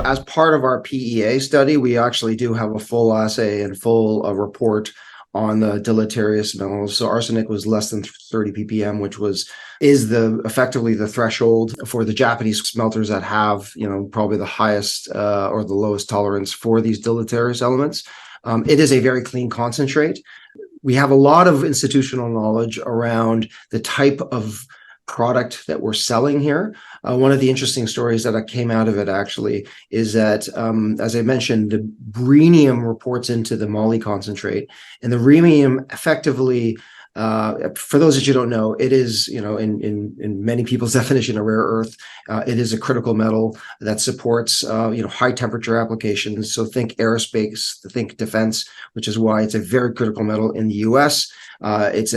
As part of our PEA study, we actually do have a full assay and full report on the deleterious metals. So arsenic was less than 30 ppm, which is effectively the threshold for the Japanese smelters that have, probably the highest or the lowest tolerance for these deleterious elements. It is a very clean concentrate. We have a lot of institutional knowledge around the type of product that we're selling here. One of the interesting stories that came out of it actually is that, as I mentioned, the rhenium reports into the moly concentrate, and the rhenium effectively, for those that you don't know, it is, in many people's definition, a rare earth. It is a critical metal that supports, high temperature applications. So think aerospace, think defense, which is why it's a very critical metal in the US. It's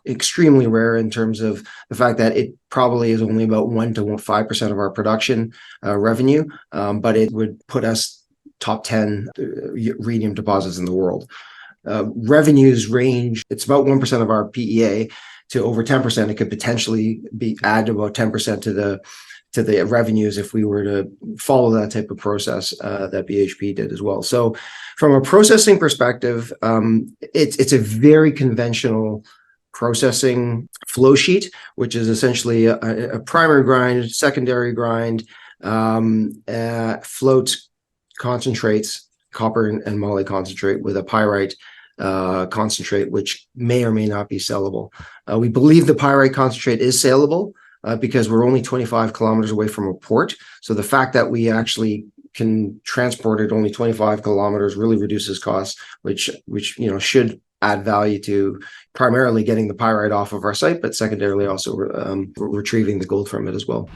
extremely rare in terms of the fact that it probably is only about 1 to 5% of our production revenue, but it would put us top 10 rhenium deposits in the world. Revenues range, it's about 1% of our PEA to over 10%. It could potentially add about 10% to the revenues if we were to follow that type of process that BHP did as well. So from a processing perspective, it's a very conventional processing flow sheet, which is essentially a primary grind, secondary grind, float concentrates, copper and moly concentrate with a pyrite concentrate, which may or may not be sellable. We believe the pyrite concentrate is saleable because we're only 25 kilometers away from a port. So the fact that we actually can transport it only 25 kilometers really reduces costs, which should add value to primarily getting the pyrite off of our site, but secondarily also retrieving the gold from it as well.